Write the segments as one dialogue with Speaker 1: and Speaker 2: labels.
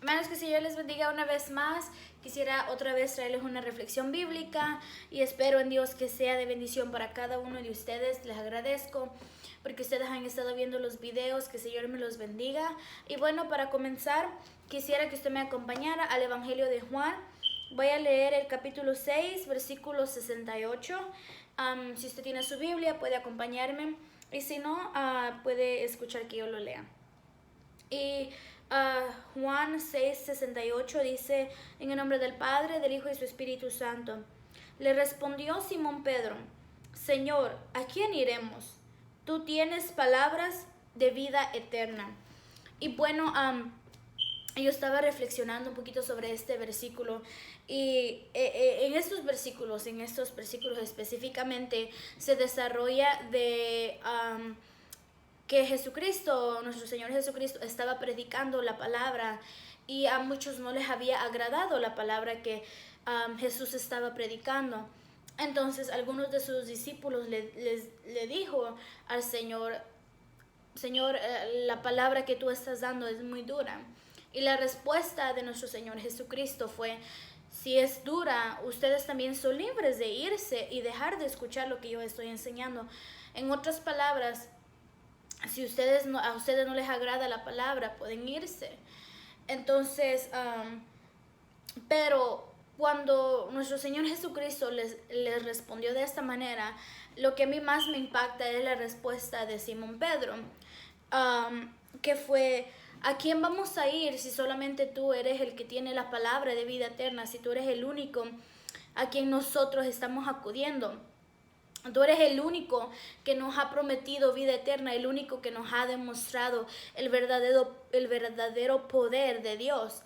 Speaker 1: Hermanos, que Señor les bendiga una vez más. Quisiera otra vez traerles una reflexión bíblica y espero en Dios que sea de bendición para cada uno de ustedes. Les agradezco porque ustedes han estado viendo los videos. Que el Señor me los bendiga. Y bueno, para comenzar, quisiera que usted me acompañara al Evangelio de Juan. Voy a leer el capítulo 6, versículo 68. Si usted tiene su Biblia, puede acompañarme. Y si no, puede escuchar que yo lo lea. Y Juan 6:68 dice: en el nombre del Padre, del Hijo y su Espíritu Santo. Le respondió Simón Pedro: Señor, ¿a quién iremos? Tú tienes palabras de vida eterna. Y bueno, yo estaba reflexionando un poquito sobre este versículo y en estos versículos específicamente se desarrolla de que Jesucristo, nuestro Señor Jesucristo, estaba predicando la palabra y a muchos no les había agradado la palabra que Jesús estaba predicando. Entonces algunos de sus discípulos le dijo al Señor: Señor, la palabra que tú estás dando es muy dura. Y la respuesta de nuestro Señor Jesucristo fue: si es dura, ustedes también son libres de irse y dejar de escuchar lo que yo estoy enseñando. En otras palabras, si a ustedes no les agrada la palabra, pueden irse. Entonces, pero cuando nuestro Señor Jesucristo les respondió de esta manera, lo que a mí más me impacta es la respuesta de Simón Pedro, que fue: ¿a quién vamos a ir si solamente tú eres el que tiene la palabra de vida eterna? Si tú eres el único a quien nosotros estamos acudiendo. Tú eres el único que nos ha prometido vida eterna, el único que nos ha demostrado el verdadero poder de Dios.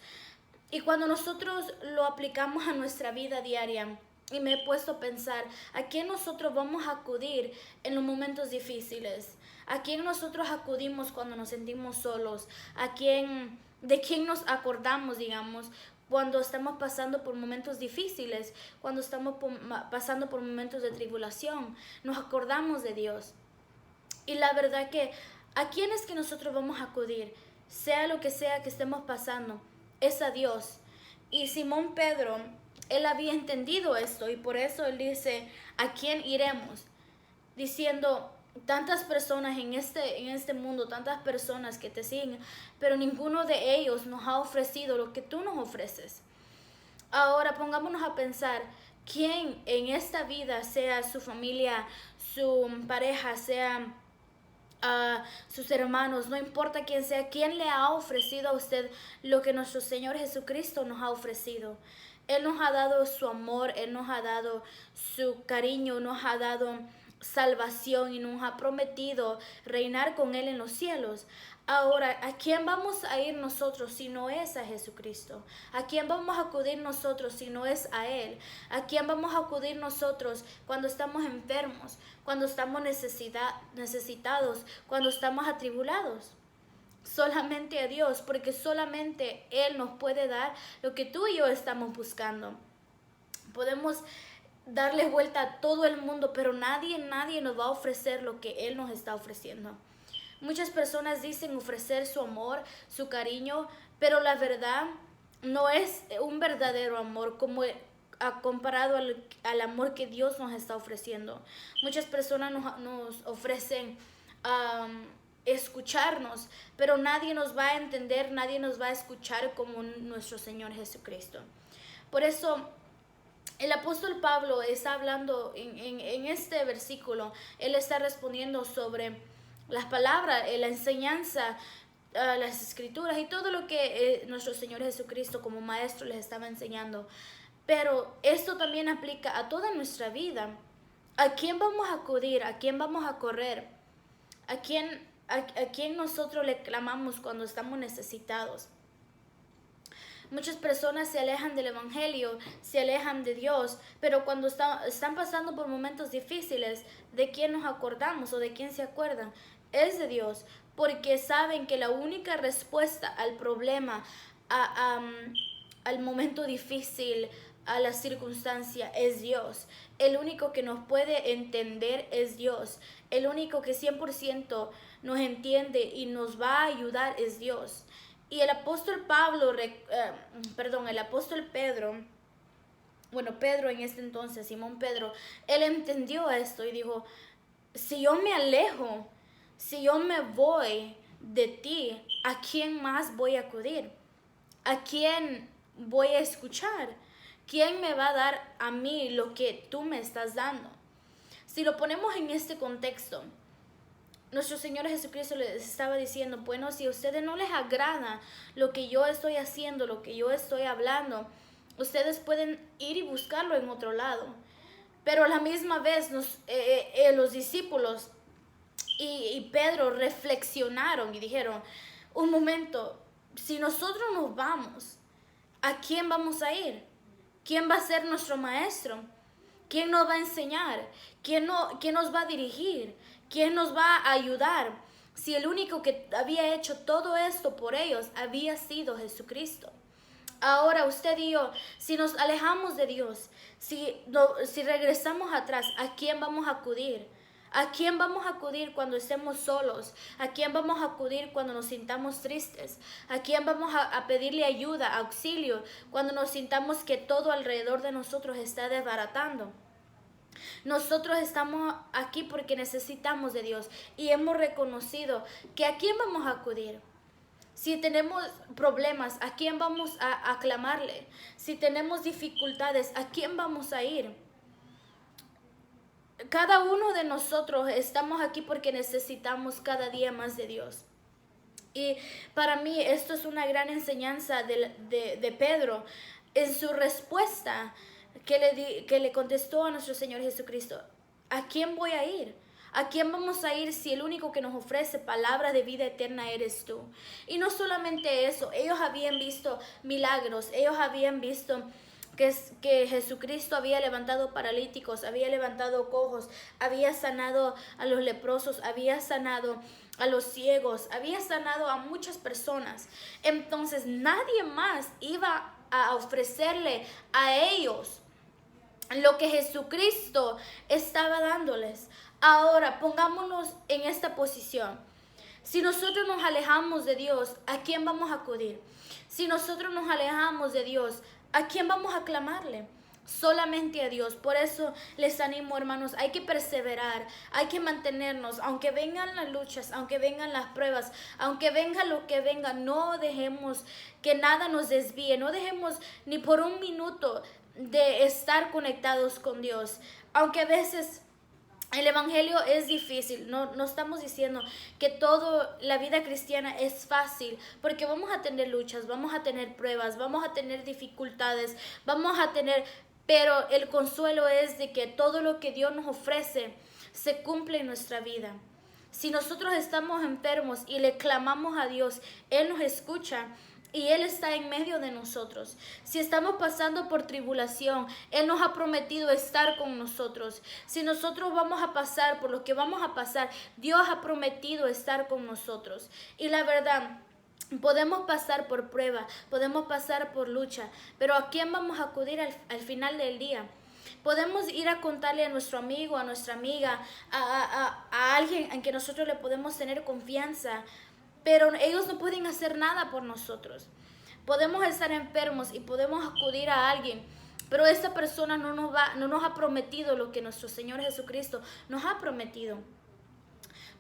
Speaker 1: Y cuando nosotros lo aplicamos a nuestra vida diaria, y me he puesto a pensar: ¿a quién nosotros vamos a acudir en los momentos difíciles? ¿A quién nosotros acudimos cuando nos sentimos solos? ¿De quién nos acordamos, digamos, cuando estamos pasando por momentos difíciles, cuando estamos pasando por momentos de tribulación? Nos acordamos de Dios. Y la verdad que, ¿a quién es que nosotros vamos a acudir? Sea lo que sea que estemos pasando, es a Dios. Y Simón Pedro, él había entendido esto y por eso él dice: ¿a quién iremos? Diciendo: tantas personas en este mundo, tantas personas que te siguen, pero ninguno de ellos nos ha ofrecido lo que tú nos ofreces. Ahora pongámonos a pensar: ¿quién en esta vida, sea su familia, su pareja, sea sus hermanos, no importa quién sea, quién le ha ofrecido a usted lo que nuestro Señor Jesucristo nos ha ofrecido? Él nos ha dado su amor, Él nos ha dado su cariño, nos ha dado salvación y nos ha prometido reinar con Él en los cielos. Ahora, ¿a quién vamos a ir nosotros si no es a Jesucristo? ¿A quién vamos a acudir nosotros si no es a Él? ¿A quién vamos a acudir nosotros cuando estamos enfermos, cuando estamos necesitados, cuando estamos atribulados? Solamente a Dios, porque solamente Él nos puede dar lo que tú y yo estamos buscando. Podemos darle vuelta a todo el mundo, pero nadie nos va a ofrecer lo que Él nos está ofreciendo. Muchas personas dicen ofrecer su amor, su cariño, pero la verdad no es un verdadero amor como comparado al amor que Dios nos está ofreciendo. Muchas personas nos ofrecen escucharnos, pero nadie nos va a entender, nadie nos va a escuchar como nuestro Señor Jesucristo. Por eso el apóstol Pablo está hablando en este versículo, él está respondiendo sobre las palabras, la enseñanza, las escrituras y todo lo que nuestro Señor Jesucristo como maestro les estaba enseñando. Pero esto también aplica a toda nuestra vida. ¿A quién vamos a acudir? ¿A quién vamos a correr? ¿A quién nosotros le clamamos cuando estamos necesitados? Muchas personas se alejan del Evangelio, se alejan de Dios, pero cuando están pasando por momentos difíciles, ¿de quién nos acordamos o de quién se acuerdan? Es de Dios, porque saben que la única respuesta al problema, al momento difícil, a la circunstancia, es Dios. El único que nos puede entender es Dios. El único que 100% nos entiende y nos va a ayudar es Dios. Y el apóstol Pablo, el apóstol Pedro, bueno, Pedro en este entonces, Simón Pedro, él entendió esto y dijo, si yo me alejo, si yo me voy de ti, ¿a quién más voy a acudir? ¿A quién voy a escuchar? ¿Quién me va a dar a mí lo que tú me estás dando? Si lo ponemos en este contexto, nuestro Señor Jesucristo les estaba diciendo, bueno, si a ustedes no les agrada lo que yo estoy haciendo, lo que yo estoy hablando, ustedes pueden ir y buscarlo en otro lado. Pero a la misma vez los discípulos y Pedro reflexionaron y dijeron, un momento, si nosotros nos vamos, ¿a quién vamos a ir? ¿Quién va a ser nuestro maestro? ¿Quién nos va a enseñar? ¿Quién nos va a dirigir? ¿Quién nos va a ayudar? Si el único que había hecho todo esto por ellos había sido Jesucristo. Ahora usted y yo, si nos alejamos de Dios, si regresamos atrás, ¿a quién vamos a acudir? ¿A quién vamos a acudir cuando estemos solos? ¿A quién vamos a acudir cuando nos sintamos tristes? ¿A quién vamos a pedirle ayuda, auxilio, cuando nos sintamos que todo alrededor de nosotros está desbaratando? Nosotros estamos aquí porque necesitamos de Dios y hemos reconocido que ¿a quién vamos a acudir? Si tenemos problemas, ¿a quién vamos a aclamarle? Si tenemos dificultades, ¿a quién vamos a ir? Cada uno de nosotros estamos aquí porque necesitamos cada día más de Dios. Y para mí esto es una gran enseñanza de Pedro en su respuesta que le contestó a nuestro Señor Jesucristo. ¿A quién voy a ir? ¿A quién vamos a ir si el único que nos ofrece palabra de vida eterna eres tú? Y no solamente eso, ellos habían visto milagros, ellos habían visto que Jesucristo había levantado paralíticos, había levantado cojos, había sanado a los leprosos, había sanado a los ciegos, había sanado a muchas personas. Entonces nadie más iba a ofrecerle a ellos lo que Jesucristo estaba dándoles. Ahora pongámonos en esta posición. Si nosotros nos alejamos de Dios, ¿a quién vamos a acudir? Si nosotros nos alejamos de Dios, ¿a quién vamos a clamarle? Solamente a Dios. Por eso les animo, hermanos, hay que perseverar, hay que mantenernos, aunque vengan las luchas, aunque vengan las pruebas, aunque venga lo que venga, no dejemos que nada nos desvíe, no dejemos ni por un minuto de estar conectados con Dios. Aunque a veces el evangelio es difícil, no estamos diciendo que toda la vida cristiana es fácil, porque vamos a tener luchas, vamos a tener pruebas, vamos a tener dificultades, pero el consuelo es de que todo lo que Dios nos ofrece se cumple en nuestra vida. Si nosotros estamos enfermos y le clamamos a Dios, Él nos escucha y Él está en medio de nosotros. Si estamos pasando por tribulación, Él nos ha prometido estar con nosotros. Si nosotros vamos a pasar por lo que vamos a pasar, Dios ha prometido estar con nosotros. Y la verdad, podemos pasar por prueba, podemos pasar por lucha, pero ¿a quién vamos a acudir al final del día? Podemos ir a contarle a nuestro amigo, a nuestra amiga, a alguien en que nosotros le podemos tener confianza, pero ellos no pueden hacer nada por nosotros. Podemos estar enfermos y podemos acudir a alguien, pero esta persona no nos ha prometido lo que nuestro Señor Jesucristo nos ha prometido.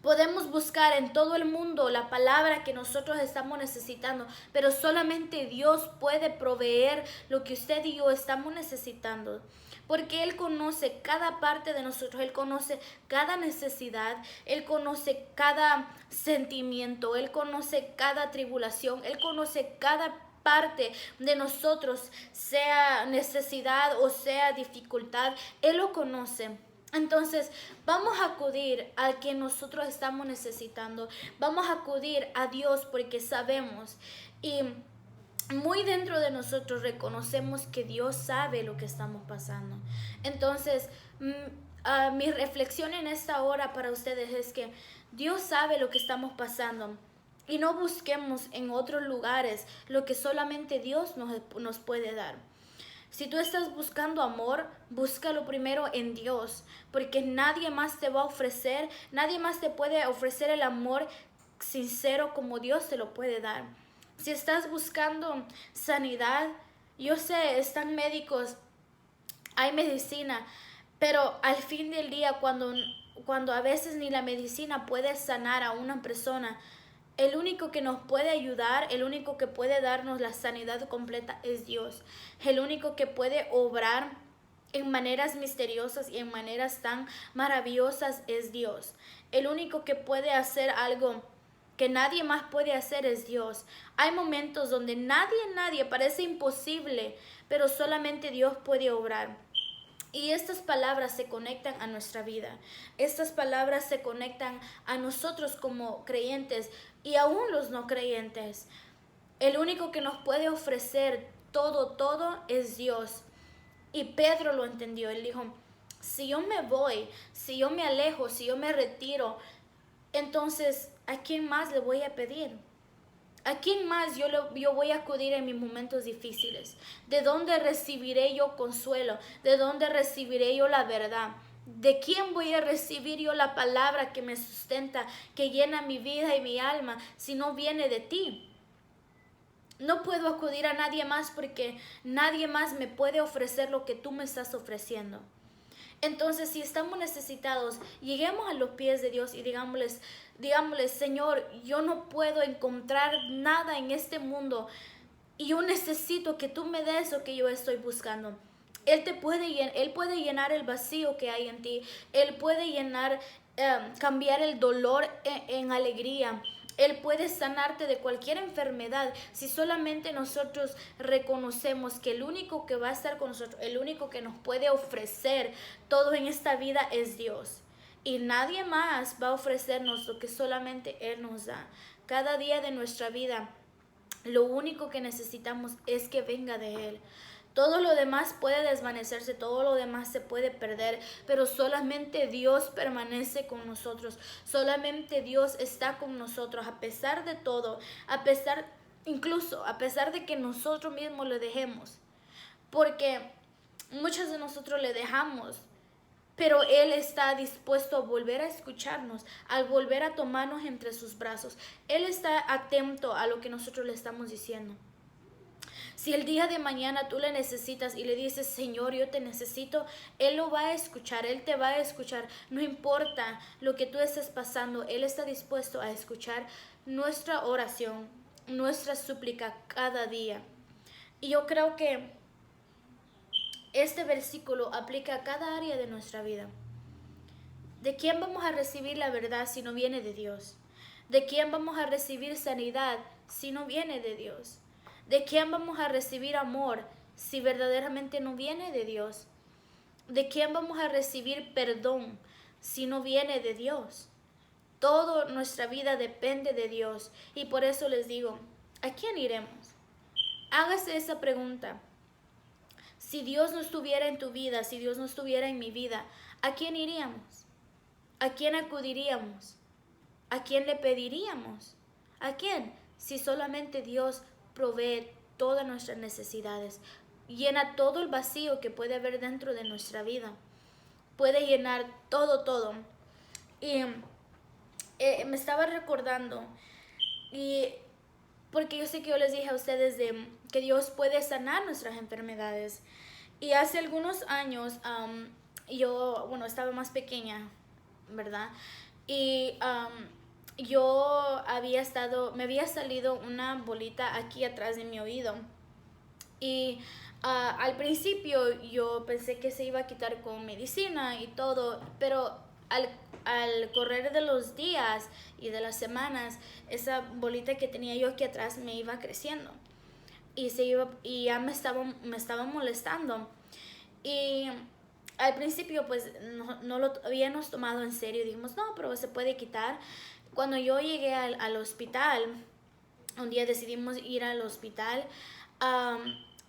Speaker 1: Podemos buscar en todo el mundo la palabra que nosotros estamos necesitando, pero solamente Dios puede proveer lo que usted y yo estamos necesitando. Porque Él conoce cada parte de nosotros, Él conoce cada necesidad, Él conoce cada sentimiento, Él conoce cada tribulación, Él conoce cada parte de nosotros, sea necesidad o sea dificultad, Él lo conoce. Entonces vamos a acudir al que nosotros estamos necesitando, vamos a acudir a Dios porque sabemos y muy dentro de nosotros reconocemos que Dios sabe lo que estamos pasando. Entonces mi reflexión en esta hora para ustedes es que Dios sabe lo que estamos pasando. Y no busquemos en otros lugares lo que solamente Dios nos puede dar. Si tú estás buscando amor, búscalo primero en Dios, porque nadie más te va a ofrecer, nadie más te puede ofrecer el amor sincero como Dios te lo puede dar. Si estás buscando sanidad, yo sé, están médicos, hay medicina, pero al fin del día, cuando a veces ni la medicina puede sanar a una persona, el único que nos puede ayudar, el único que puede darnos la sanidad completa es Dios. El único que puede obrar en maneras misteriosas y en maneras tan maravillosas es Dios. El único que puede hacer algo que nadie más puede hacer es Dios. Hay momentos donde nadie parece imposible, pero solamente Dios puede obrar. Y estas palabras se conectan a nuestra vida. Estas palabras se conectan a nosotros como creyentes y aún los no creyentes. El único que nos puede ofrecer todo es Dios. Y Pedro lo entendió. Él dijo, si yo me voy, si yo me alejo, si yo me retiro, entonces, ¿a quién más le voy a pedir? ¿A quién más yo voy a acudir en mis momentos difíciles? ¿De dónde recibiré yo consuelo? ¿De dónde recibiré yo la verdad? ¿De quién voy a recibir yo la palabra que me sustenta, que llena mi vida y mi alma, si no viene de ti? No puedo acudir a nadie más porque nadie más me puede ofrecer lo que tú me estás ofreciendo. Entonces, si estamos necesitados, lleguemos a los pies de Dios y digámosles, Señor, yo no puedo encontrar nada en este mundo y yo necesito que tú me des lo que yo estoy buscando. Él puede llenar el vacío que hay en ti. Él puede cambiar el dolor en alegría. Él puede sanarte de cualquier enfermedad si solamente nosotros reconocemos que el único que va a estar con nosotros, el único que nos puede ofrecer todo en esta vida es Dios. Y nadie más va a ofrecernos lo que solamente Él nos da. Cada día de nuestra vida, lo único que necesitamos es que venga de Él. Todo lo demás puede desvanecerse, todo lo demás se puede perder, pero solamente Dios permanece con nosotros. Solamente Dios está con nosotros a pesar de todo, incluso a pesar de que nosotros mismos le dejemos. Porque muchos de nosotros le dejamos, pero Él está dispuesto a volver a escucharnos, a volver a tomarnos entre sus brazos. Él está atento a lo que nosotros le estamos diciendo. Si el día de mañana tú le necesitas y le dices, Señor, yo te necesito, Él lo va a escuchar, Él te va a escuchar. No importa lo que tú estés pasando, Él está dispuesto a escuchar nuestra oración, nuestra súplica cada día. Y yo creo que este versículo aplica a cada área de nuestra vida. ¿De quién vamos a recibir la verdad si no viene de Dios? ¿De quién vamos a recibir sanidad si no viene de Dios? ¿De quién vamos a recibir amor si verdaderamente no viene de Dios? ¿De quién vamos a recibir perdón si no viene de Dios? Toda nuestra vida depende de Dios y por eso les digo, ¿a quién iremos? Hágase esa pregunta. Si Dios no estuviera en tu vida, si Dios no estuviera en mi vida, ¿a quién iríamos? ¿A quién acudiríamos? ¿A quién le pediríamos? ¿A quién? Si solamente Dios provee todas nuestras necesidades, llena todo el vacío que puede haber dentro de nuestra vida, puede llenar todo. Y me estaba recordando, y porque yo sé que yo les dije a ustedes de que Dios puede sanar nuestras enfermedades, y hace algunos años yo, estaba más pequeña, ¿verdad? Y me había salido una bolita aquí atrás de mi oído y al principio yo pensé que se iba a quitar con medicina y todo, pero al correr de los días y de las semanas, esa bolita que tenía yo aquí atrás me iba creciendo y ya me estaba molestando. Y al principio pues no lo habíamos tomado en serio, dijimos no, pero se puede quitar. Cuando yo llegué al hospital, un día decidimos ir al hospital,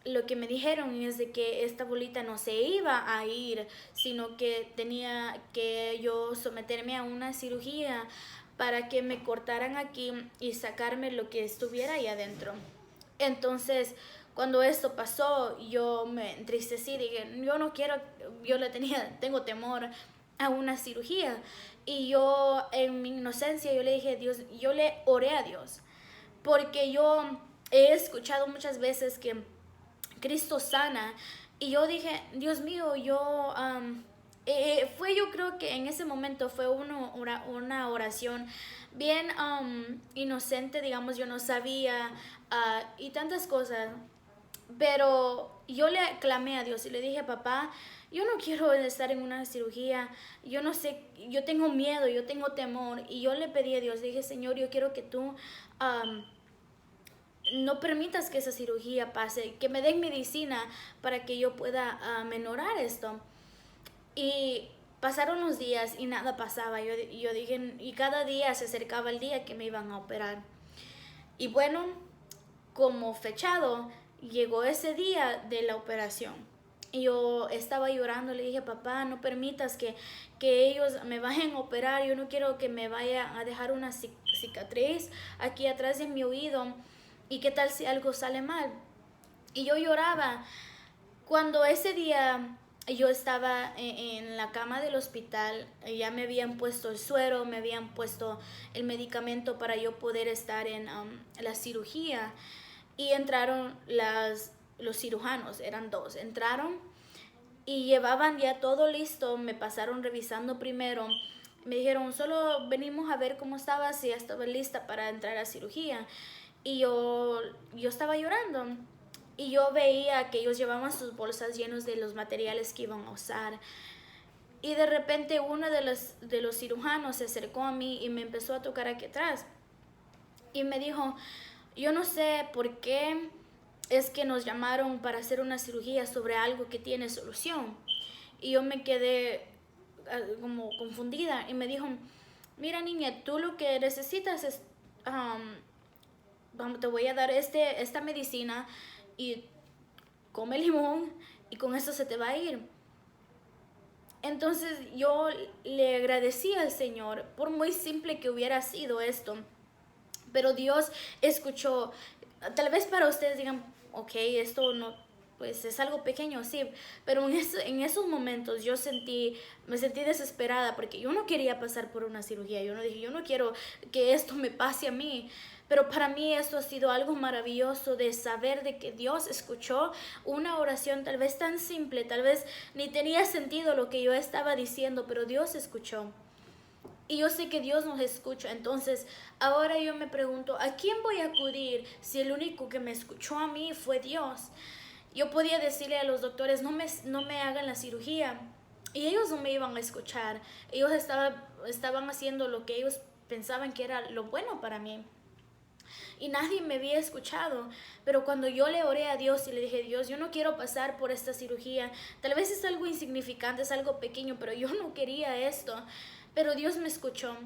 Speaker 1: lo que me dijeron es de que esta bolita no se iba a ir, sino que tenía que yo someterme a una cirugía para que me cortaran aquí y sacarme lo que estuviera ahí adentro. Entonces, cuando esto pasó, yo me entristecí, dije, yo no quiero, tengo temor a una cirugía. Y yo, en mi inocencia, yo le dije a Dios, yo le oré a Dios, porque yo he escuchado muchas veces que Cristo sana. Y yo dije, Dios mío, yo creo que en ese momento fue una oración bien inocente, digamos, yo no sabía y tantas cosas. Pero yo le clamé a Dios y le dije, papá, yo no quiero estar en una cirugía, yo no sé, yo tengo miedo, yo tengo temor. Y yo le pedí a Dios, dije, Señor, yo quiero que tú no permitas que esa cirugía pase, que me den medicina para que yo pueda menorar esto. Y pasaron los días y nada pasaba. Yo dije, y cada día se acercaba el día que me iban a operar. Y bueno, como fechado, llegó ese día de la operación. Y yo estaba llorando, le dije, papá, no permitas que ellos me vayan a operar, yo no quiero que me vaya a dejar una cicatriz aquí atrás de mi oído, y qué tal si algo sale mal. Y yo lloraba. Cuando ese día yo estaba en la cama del hospital, ya me habían puesto el suero, me habían puesto el medicamento para yo poder estar en la cirugía. Y entraron los cirujanos, eran dos, entraron y llevaban ya todo listo, me pasaron revisando primero, me dijeron, solo venimos a ver cómo estabas, si ya estaba lista para entrar a cirugía. Y yo estaba llorando y yo veía que ellos llevaban sus bolsas llenos de los materiales que iban a usar. Y de repente uno de los cirujanos se acercó a mí y me empezó a tocar aquí atrás. Y me dijo, yo no sé por qué es que nos llamaron para hacer una cirugía sobre algo que tiene solución. Y yo me quedé como confundida y me dijo, mira niña, tú lo que necesitas es, te voy a dar esta medicina y come limón y con eso se te va a ir. Entonces yo le agradecí al Señor, por muy simple que hubiera sido esto, pero Dios escuchó. Tal vez para ustedes digan, ok, esto no, pues es algo pequeño, sí, pero en esos momentos me sentí desesperada porque yo no quería pasar por una cirugía. Yo no dije, yo no quiero que esto me pase a mí. Pero para mí esto ha sido algo maravilloso de saber de que Dios escuchó una oración tal vez tan simple, tal vez ni tenía sentido lo que yo estaba diciendo, pero Dios escuchó. Y yo sé que Dios nos escucha. Entonces ahora yo me pregunto, ¿a quién voy a acudir si el único que me escuchó a mí fue Dios? Yo podía decirle a los doctores, no me hagan la cirugía, y ellos no me iban a escuchar. Ellos estaban haciendo lo que ellos pensaban que era lo bueno para mí. Y nadie me había escuchado. Pero cuando yo le oré a Dios y le dije, Dios, yo no quiero pasar por esta cirugía, tal vez es algo insignificante, es algo pequeño, pero yo no quería esto. Pero Dios me escuchó.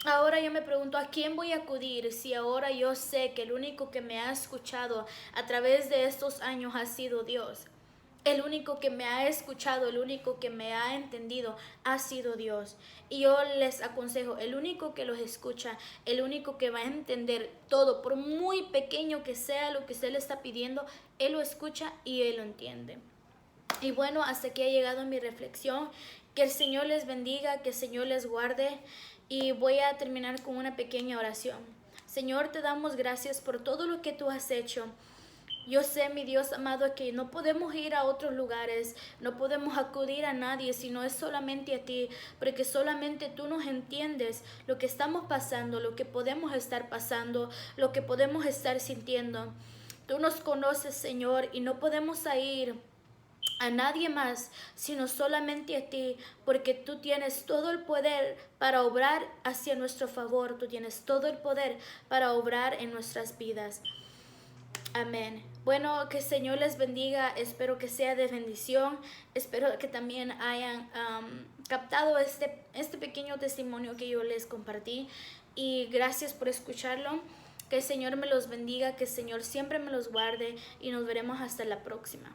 Speaker 1: Ahora yo me pregunto, ¿a quién voy a acudir si ahora yo sé que el único que me ha escuchado a través de estos años ha sido Dios? El único que me ha escuchado, el único que me ha entendido ha sido Dios. Y yo les aconsejo, el único que los escucha, el único que va a entender todo, por muy pequeño que sea lo que usted le está pidiendo, Él lo escucha y Él lo entiende. Y bueno, hasta aquí ha llegado mi reflexión. Que el Señor les bendiga, que el Señor les guarde. Y voy a terminar con una pequeña oración. Señor, te damos gracias por todo lo que tú has hecho. Yo sé, mi Dios amado, que no podemos ir a otros lugares, no podemos acudir a nadie, sino es solamente a ti, porque solamente tú nos entiendes lo que estamos pasando, lo que podemos estar pasando, lo que podemos estar sintiendo. Tú nos conoces, Señor, y no podemos ir a nadie más, sino solamente a ti, porque tú tienes todo el poder para obrar hacia nuestro favor, tú tienes todo el poder para obrar en nuestras vidas. Amén. Bueno, que el Señor les bendiga, espero que sea de bendición, espero que también hayan captado este pequeño testimonio que yo les compartí, y gracias por escucharlo. Que el Señor me los bendiga, que el Señor siempre me los guarde, y nos veremos hasta la próxima.